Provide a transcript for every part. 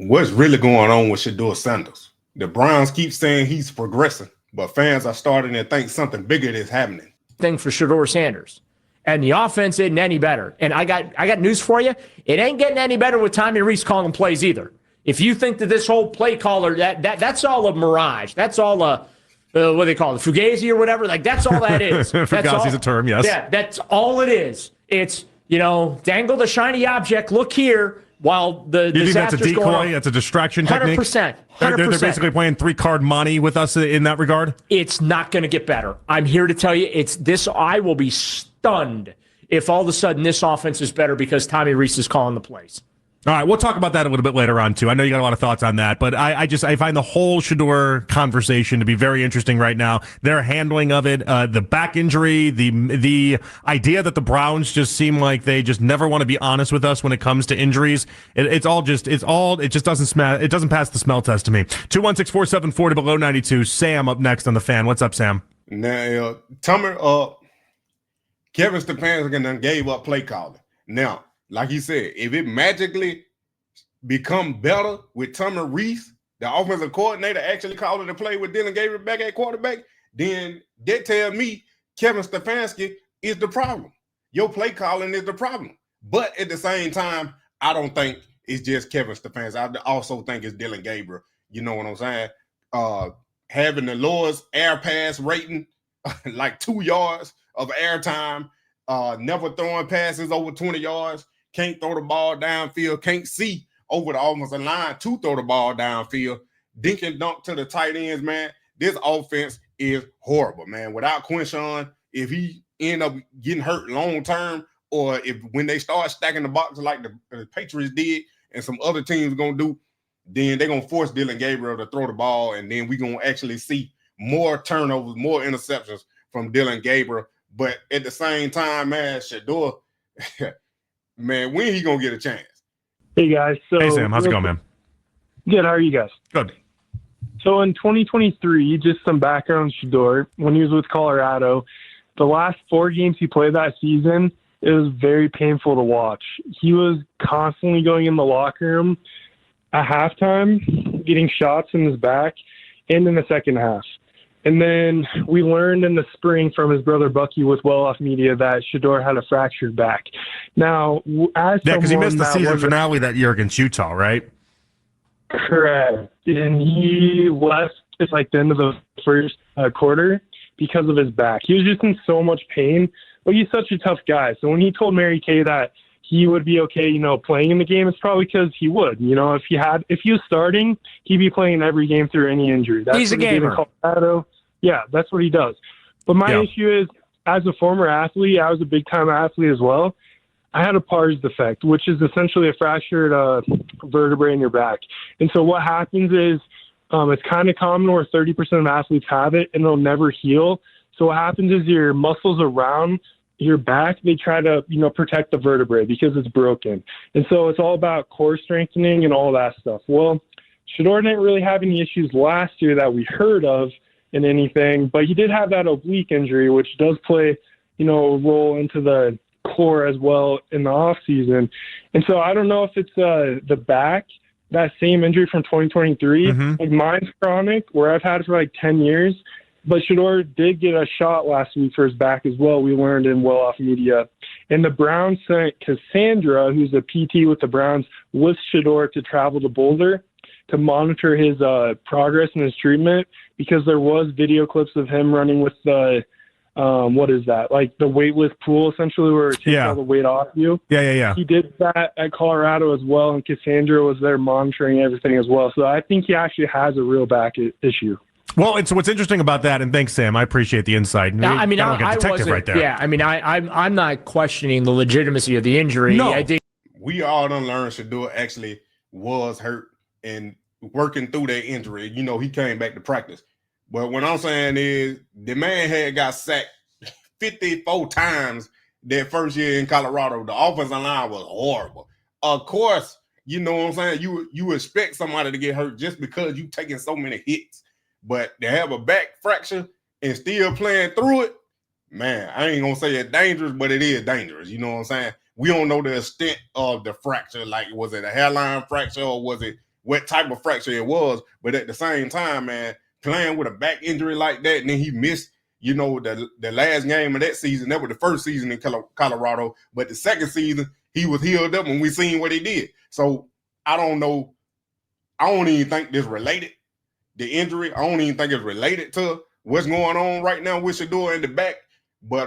What's really going on with Shedeur Sanders? The Browns keep saying he's progressing, but fans are starting to think something bigger is happening. Thing for Shedeur Sanders. And the offense isn't any better. And I got news for you. It ain't getting any better with Tommy Rees calling plays either. If you think that this whole play caller, that's all a mirage. That's all a, what do they call it, Fugazi or whatever. Like, that's all that is. Fugazi's a term, yes. Yeah, that's all it is. It's, dangle the shiny object, look here, while the you think that's a decoy? That's a distraction technique? 100%. They're basically playing 3-card money with us in that regard? It's not going to get better. I'm here to tell you, I will be stunned if all of a sudden this offense is better because Tommy Rees is calling the plays. All right, we'll talk about that a little bit later on, too. I know you got a lot of thoughts on that, but I find the whole Shedeur conversation to be very interesting right now. Their handling of it, the back injury, the idea that the Browns just seem like they just never want to be honest with us when it comes to injuries. It just doesn't smell. It doesn't pass the smell test to me. 216-474 below 92. Sam up next on the Fan. What's up, Sam? Now, Kevin Stefanski done gave up play calling. Now, like he said, if it magically become better with Tommy Rees, the offensive coordinator, actually calling the play with Dylan Gabriel back at quarterback, then that tell me Kevin Stefanski is the problem. Your play calling is the problem. But at the same time, I don't think it's just Kevin Stefanski. I also think it's Dylan Gabriel. You know what I'm saying? Having the lowest air pass rating, like 2 yards of air time, never throwing passes over 20 yards, can't throw the ball downfield, can't see over the offensive line to throw the ball downfield, dink and dunk to the tight ends, man. This offense is horrible, man. Without Quinshawn, if he end up getting hurt long term, or if when they start stacking the box like the Patriots did and some other teams going to do, then they're going to force Dylan Gabriel to throw the ball, and then we're going to actually see more turnovers, more interceptions from Dylan Gabriel. But at the same time, man, Shedeur, man, when he going to get a chance? Hey, guys. Hey, Sam. How's it going, man? Good. How are you guys? Good. So in 2023, just some background on Shedeur, when he was with Colorado, the last 4 games he played that season, it was very painful to watch. He was constantly going in the locker room at halftime, getting shots in his back, and in the second half. And then we learned in the spring from his brother Bucky with Well-Off Media that Shedeur had a fractured back. Now, because he missed the season finale that year against Utah, right? Correct. And he left at like the end of the first quarter because of his back. He was just in so much pain, but he's such a tough guy. So when he told Mary Kay that he would be okay, playing in the game, it's probably because he would. If he was starting, he'd be playing every game through any injury. He's a gamer. Colorado. Yeah, that's what he does. But my issue is, as a former athlete, I was a big-time athlete as well. I had a pars defect, which is essentially a fractured vertebrae in your back. And so what happens is it's kind of common where 30% of athletes have it, and it'll never heal. So what happens is your muscles around your back, they try to, protect the vertebrae because it's broken. And so it's all about core strengthening and all that stuff. Well, Shedeur didn't really have any issues last year that we heard of in anything, but he did have that oblique injury, which does play, a role into the core as well in the off season. And so I don't know if it's the back, that same injury from 2023. Like mine's chronic, where I've had it for like 10 years. But Shedeur did get a shot last week for his back as well, we learned in Well-Off Media. And the Browns sent Cassandra, who's a PT with the Browns, with Shedeur to travel to Boulder to monitor his progress and his treatment, because there was video clips of him running with the, what is that? Like the weightless pool, essentially, where it takes all the weight off you. Yeah. He did that at Colorado as well, and Cassandra was there monitoring everything as well. So I think he actually has a real back issue. Well, and so what's interesting about that, and thanks, Sam, I appreciate the insight. Now, I wasn't, right there. Yeah, I'm not questioning the legitimacy of the injury. No, I think we all done learned Shedeur actually was hurt and working through that injury. He came back to practice. But what I'm saying is the man had got sacked 54 times that first year in Colorado. The offensive line was horrible. Of course, you know what I'm saying? You expect somebody to get hurt just because you taking so many hits. But to have a back fracture and still playing through it, man, I ain't going to say it's dangerous, but it is dangerous. You know what I'm saying? We don't know the extent of the fracture. Like, was it a hairline fracture or was it what type of fracture it was. But at the same time, man, playing with a back injury like that, and then he missed, the last game of that season. That was the first season in Colorado, but the second season he was healed up, and we seen what he did. So I don't know. I don't even think this related. The injury, I don't even think it's related to what's going on right now with Shedeur in the back, but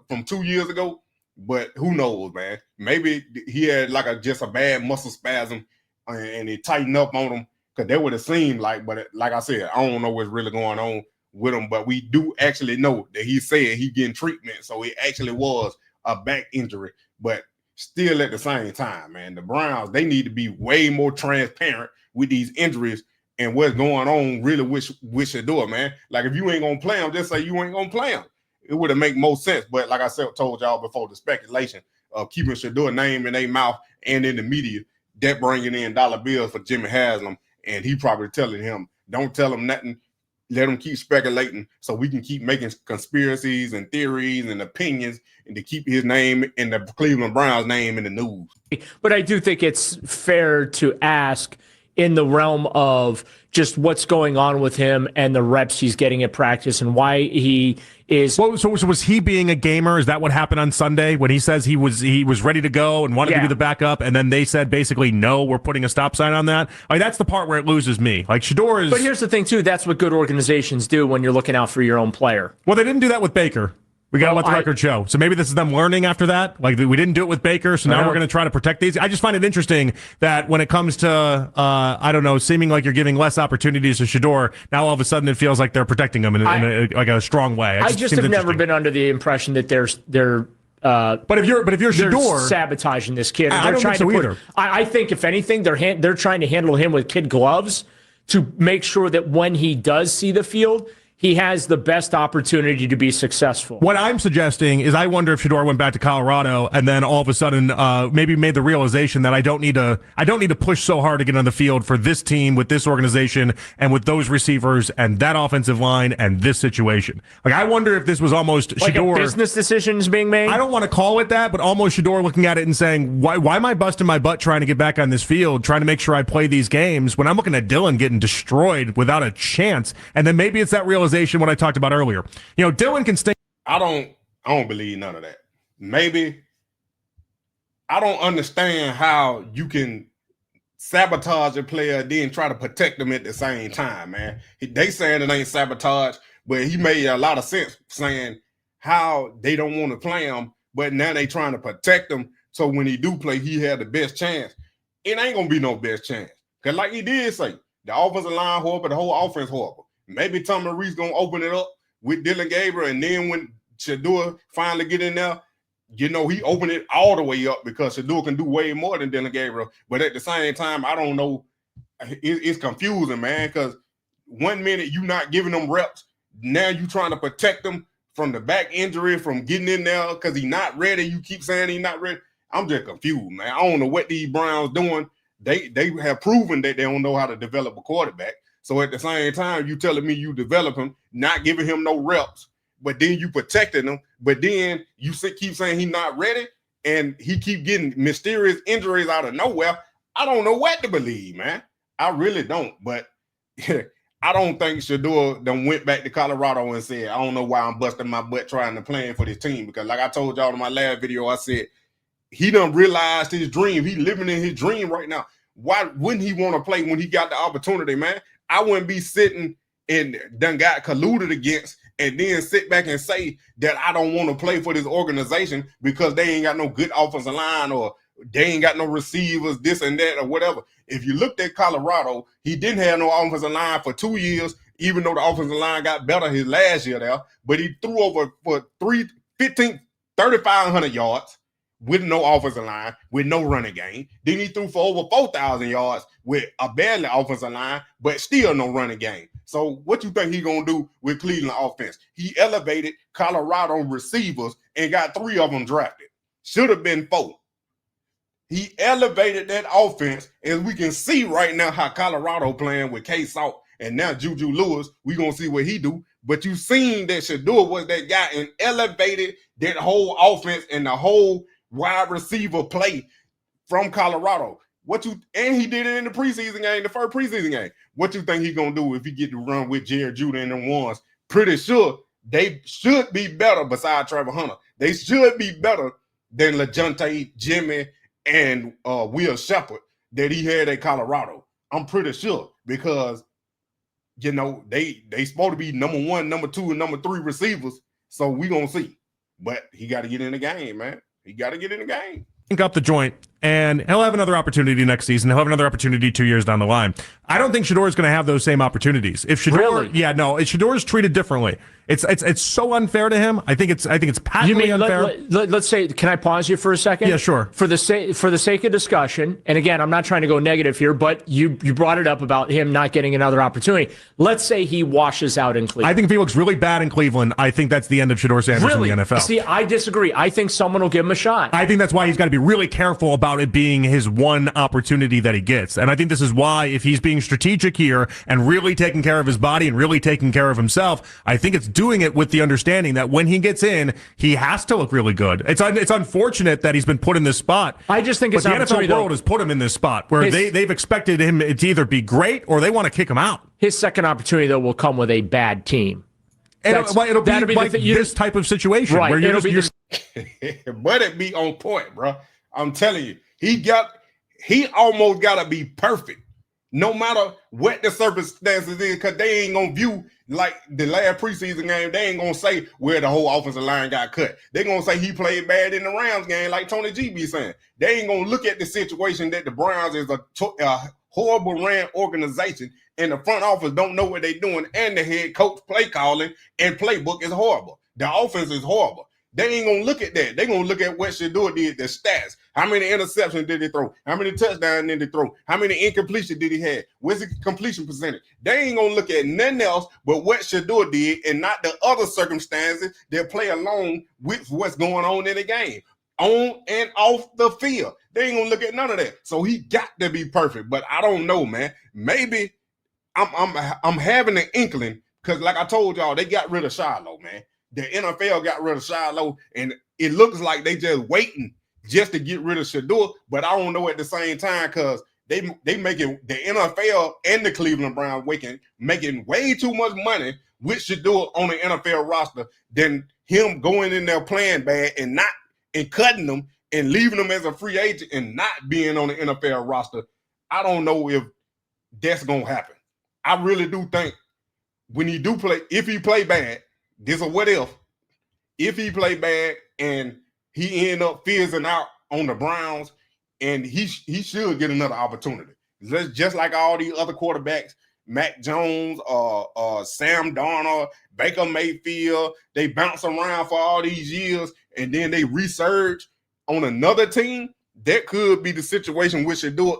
from 2 years ago. But who knows, man? Maybe he had just a bad muscle spasm, and it tightened up on him, because that would have seemed like. But like I said, I don't know what's really going on with him. But we do actually know that he said he getting treatment, so it actually was a back injury. But still, at the same time, man, the Browns, they need to be way more transparent with these injuries and what's going on really with Shedeur, man. Like, if you ain't gonna play him, just say you ain't gonna play him. It would have make most sense. But like I said, told y'all before, the speculation of keeping Shedeur's name in their mouth and in the media, that bringing in dollar bills for Jimmy Haslam, and he probably telling him, don't tell him nothing. Let them keep speculating so we can keep making conspiracies and theories and opinions, and to keep his name and the Cleveland Browns name in the news. But I do think it's fair to ask, in the realm of just what's going on with him and the reps he's getting at practice and why he is. Well, so was he being a gamer? Is that what happened on Sunday when he says he was ready to go and wanted to be the backup, and then they said basically, no, we're putting a stop sign on that? Like, that's the part where it loses me. Like, Shedeur is. But here's the thing too. That's what good organizations do when you're looking out for your own player. Well, they didn't do that with Baker. We got to let the record show. So maybe this is them learning after that. Like, we didn't do it with Baker, so now we're going to try to protect these. I just find it interesting that when it comes to, I don't know, seeming like you're giving less opportunities to Shedeur, now all of a sudden it feels like they're protecting him in a strong way. I just have never been under the impression that they're but if you're Shedeur, sabotaging this kid. I don't think so either. I think if anything, they're trying to handle him with kid gloves to make sure that when he does see the field, he has the best opportunity to be successful. What I'm suggesting is, I wonder if Shedeur went back to Colorado and then all of a sudden maybe made the realization that I don't need to push so hard to get on the field for this team with this organization and with those receivers and that offensive line and this situation. Like, I wonder if this was almost like Shedeur, a business decisions being made. I don't want to call it that, but almost Shedeur looking at it and saying, why am I busting my butt trying to get back on this field, trying to make sure I play these games when I'm looking at Dylan getting destroyed without a chance? And then maybe it's that realization what I talked about earlier. Dylan can stay. I don't believe none of that. Maybe I don't understand how you can sabotage a player and then try to protect them at the same time, man. They saying it ain't sabotage, but he made a lot of sense saying how they don't want to play him, but now they trying to protect him, so when he do play, he had the best chance. It ain't gonna be no best chance, because like he did say, the offensive line horrible, the whole offense horrible. Maybe Tommy Reese gonna open it up with Dylan Gabriel, and then when Shedeur finally get in there, he open it all the way up, because Shedeur can do way more than Dylan Gabriel. But at the same time, I don't know. It's confusing, man, because 1 minute you not giving them reps, now you trying to protect them from the back injury, from getting in there because he's not ready. You keep saying he's not ready. I'm just confused, man. I don't know what these Browns doing. They have proven that they don't know how to develop a quarterback. So at the same time, you telling me you develop him, not giving him no reps, but then you protecting him, but then you keep saying he's not ready, and he keep getting mysterious injuries out of nowhere. I don't know what to believe, man. I really don't. But I don't think Shedeur done went back to Colorado and said, I don't know why I'm busting my butt trying to plan for this team. Because like I told y'all in my last video, I said he done realized his dream. He living in his dream right now. Why wouldn't he want to play when he got the opportunity, man? I wouldn't be sitting and done got colluded against and then sit back and say that I don't want to play for this organization because they ain't got no good offensive line, or they ain't got no receivers, this and that, or whatever. If you looked at Colorado, he didn't have no offensive line for 2 years, even though the offensive line got better his last year there. But he threw over for 3,500 yards with no offensive line, with no running game. Then he threw for over 4,000 yards with a barely offensive line, but still no running game. So what you think he gonna do with Cleveland offense? He elevated Colorado receivers and got 3 of them drafted. Should have been 4. He elevated that offense, and we can see right now how Colorado playing with K-Salt and now Juju Lewis. We gonna see what he do. But you seen that Shedeur was that guy and elevated that whole offense and the whole wide receiver play from Colorado. And he did it in the preseason game, the first preseason game. What you think he's gonna do if he get to run with Jared Judah and them ones? Pretty sure they should be better besides Trevor Hunter. They should be better than LeJounte, Jimmy, and Will Shepherd that he had at Colorado. I'm pretty sure because they supposed to be number 1, number 2, and number 3 receivers. So we gonna see. But he got to get in the game, man. He got to get in the game. Up the joint, and he'll have another opportunity next season. He'll have another opportunity 2 years down the line. I don't think Shedeur is going to have those same opportunities. If Shedeur, Shedeur is treated differently. It's so unfair to him. I think it's patently unfair. Let's say, can I pause you for a second? Yeah, sure. For the sake of discussion, and again, I'm not trying to go negative here, but you brought it up about him not getting another opportunity. Let's say he washes out in Cleveland. I think if he looks really bad in Cleveland, I think that's the end of Shedeur Sanders in the NFL. See, I disagree. I think someone will give him a shot. I think that's why he's got to be really careful about it being his one opportunity that he gets. And I think this is why, if he's being strategic here and really taking care of his body and really taking care of himself, I think it's doing it with the understanding that when he gets in, he has to look really good. It's unfortunate that he's been put in this spot. I just think the NFL world has put him in this spot where they've expected him to either be great or they want to kick him out. His second opportunity, though, will come with a bad team. And it'll be like this type of situation, right? Where But it be on point, bro. I'm telling you, he almost got to be perfect, no matter what the circumstances is, because they ain't gonna view like the last preseason game. They ain't gonna say where the whole offensive line got cut. They gonna say he played bad in the Rams game, like Tony G be saying. They ain't gonna look at the situation that the Browns is a horrible ran organization, and the front office don't know what they're doing, and the head coach play calling and playbook is horrible. The offense is horrible. They ain't gonna look at that. They gonna look at what Shedeur did, the stats. How many interceptions did he throw? How many touchdowns did he throw? How many incompletions did he have? What's the completion percentage? They ain't gonna look at nothing else but what Shedeur did and not the other circumstances that play along with what's going on in the game, on and off the field. They ain't gonna look at none of that. So he got to be perfect. But I don't know, man. Maybe I'm having an inkling because, like I told y'all, they got rid of Shiloh, man. The NFL got rid of Shiloh, and it looks like they just waiting just to get rid of Shedeur. But I don't know at the same time because they making the NFL and the Cleveland Browns making way too much money with Shedeur on the NFL roster than him going in there playing bad and cutting them and leaving them as a free agent and not being on the NFL roster. I don't know if that's gonna happen. I really do think when he do play, if he play bad. This is what if he play bad and he end up fizzing out on the Browns, and he should get another opportunity. Just like all these other quarterbacks, Mac Jones, Sam Darnold, Baker Mayfield, they bounce around for all these years, and then they resurge on another team. That could be the situation with Shedeur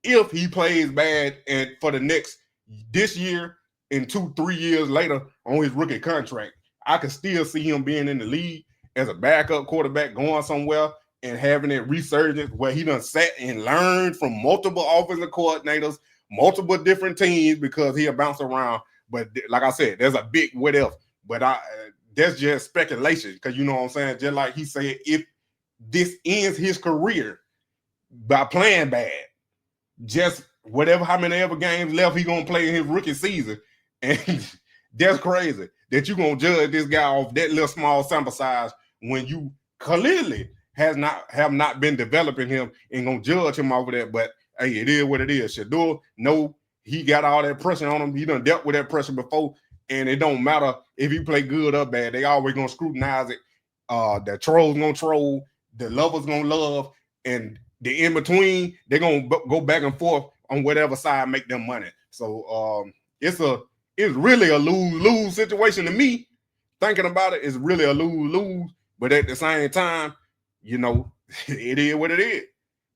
if he plays bad and for this year, and 2-3 years later on his rookie contract, I could still see him being in the league as a backup quarterback, going somewhere and having that resurgence where he done sat and learned from multiple offensive coordinators, multiple different teams, because he'll bounce around. But like I said, there's a big what if. But that's just speculation, because you know what I'm saying? Just like he said, if this ends his career by playing bad, just how many ever games left he gonna play in his rookie season. And that's crazy that you're going to judge this guy off that little small sample size when you clearly have not been developing him and going to judge him over that. But, hey, it is what it is. Shedeur, no, he got all that pressure on him. He done dealt with that pressure before, and it don't matter if he play good or bad. They always going to scrutinize it. The trolls going to troll. The lovers going to love. And the in-between, they're going to go back and forth on whatever side make them money. So it's really a lose-lose situation to me. Thinking about it, it's really a lose-lose. But at the same time, it is what it is.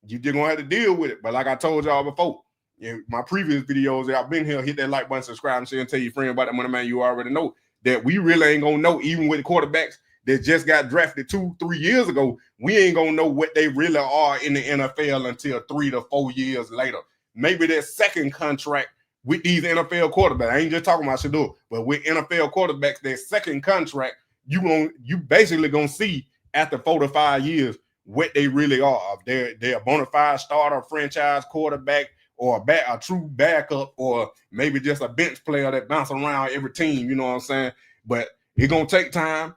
You're just going to have to deal with it. But like I told y'all before, in my previous videos, I've been here, hit that like button, subscribe, and share, and tell your friend about that Moneymane. You already know that we really ain't going to know, even with the quarterbacks that just got drafted 2-3 years ago, we ain't going to know what they really are in the NFL until 3 to 4 years later. Maybe that second contract with these NFL quarterbacks, I ain't just talking about Shedeur, but with NFL quarterbacks, their second contract, you basically gonna see after 4 to 5 years what they really are. They're a bona fide starter, franchise quarterback, or a true backup, or maybe just a bench player that bounce around every team. You know what I'm saying? But it's gonna take time.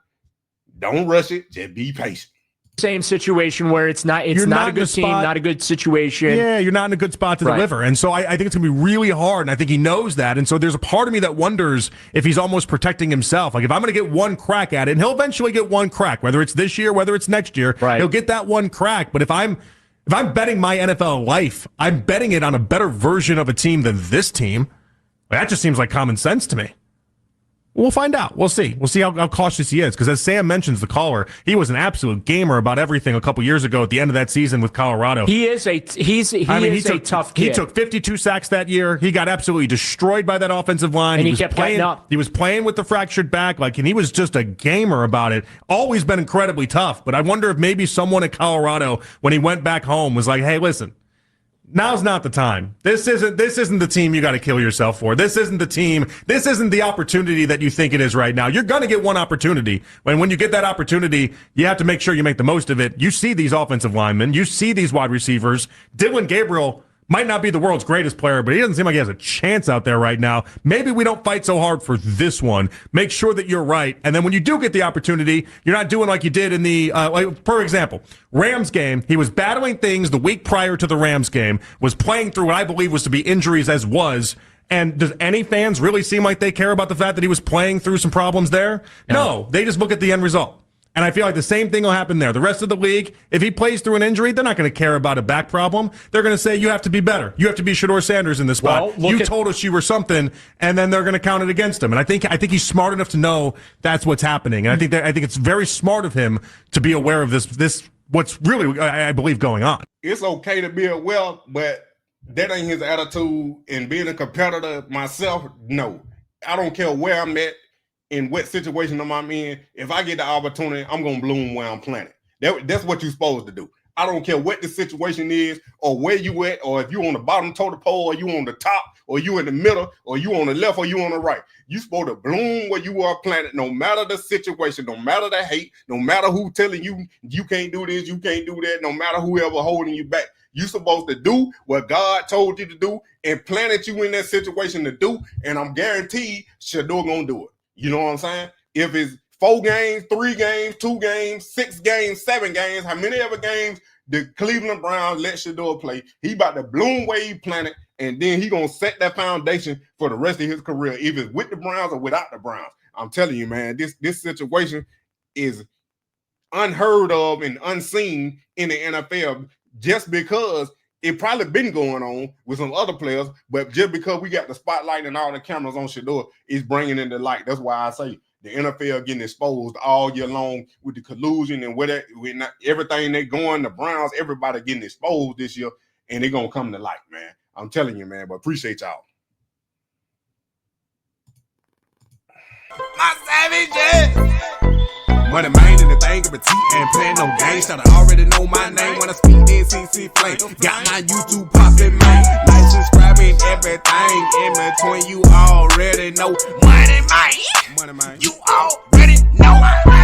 Don't rush it. Just be patient. Same situation where it's not a good team, not a good situation. Yeah, you're not in a good spot to deliver. And so I think it's going to be really hard, and I think he knows that. And so there's a part of me that wonders if he's almost protecting himself. Like, if I'm going to get one crack at it, and he'll eventually get one crack, whether it's this year, whether it's next year, he'll get that one crack. But if I'm betting my NFL life, I'm betting it on a better version of a team than this team. That just seems like common sense to me. We'll find out. We'll see. We'll see how cautious he is. Because as Sam mentions, the caller, he was an absolute gamer about everything a couple years ago at the end of that season with Colorado. He is a tough kid. He took 52 sacks that year. He got absolutely destroyed by that offensive line. And he kept playing up. He was playing with the fractured back, and he was just a gamer about it. Always been incredibly tough. But I wonder if maybe someone at Colorado, when he went back home, was like, "Hey, listen. Now's not the time. This isn't the team you got to kill yourself for. This isn't the team. This isn't the opportunity that you think it is right now. You're going to get one opportunity. When you get that opportunity, you have to make sure you make the most of it." You see these offensive linemen. You see these wide receivers. Dylan Gabriel might not be the world's greatest player, but he doesn't seem like he has a chance out there right now. Maybe we don't fight so hard for this one. Make sure that you're right. And then when you do get the opportunity, you're not doing like you did in the, for example, Rams game. He was battling things the week prior to the Rams game, was playing through what I believe was to be injuries as was. And does any fans really seem like they care about the fact that he was playing through some problems there? No, they just look at the end result. And I feel like the same thing will happen there. The rest of the league, if he plays through an injury, they're not going to care about a back problem. They're going to say, you have to be better. You have to be Shedeur Sanders in this spot. You told us you were something, and then they're going to count it against him. And I think he's smart enough to know that's what's happening. And I think it's very smart of him to be aware of this what's really, I believe, going on. It's okay to be aware, but that ain't his attitude. And being a competitor myself, no. I don't care where I'm at. In what situation I'm in, if I get the opportunity, I'm going to bloom where I'm planted. That's what you're supposed to do. I don't care what the situation is or where you at, or if you on the bottom totem pole, or you on the top, or you in the middle, or you on the left, or you on the right. You're supposed to bloom where you are planted, no matter the situation, no matter the hate, no matter who telling you you can't do this, you can't do that, no matter whoever holding you back. You're supposed to do what God told you to do and planted you in that situation to do, and I'm guaranteed Shedeur gonna do it. You know what I'm saying? If it's 4 games, 3 games, 2 games, 6 games, 7 games, how many ever games the Cleveland Browns let Shedeur play, he about to bloom where he planted, and then he gonna set that foundation for the rest of his career, either with the Browns or without the Browns. I'm telling you, man, this situation is unheard of and unseen in the NFL, just because it probably been going on with some other players, but just because we got the spotlight and all the cameras on Shedeur, is bringing in the light. That's why I say the NFL getting exposed all year long with the collusion and everything they going, the Browns, everybody getting exposed this year, and they're going to come to light, man. I'm telling you, man, but appreciate y'all. My savages! Moneymane in the thing of a T and playing no games. Should already know my name when I speak NCC flame. Got my YouTube poppin', man. Like, subscribing, everything in between. You already know. Moneymane. You already know.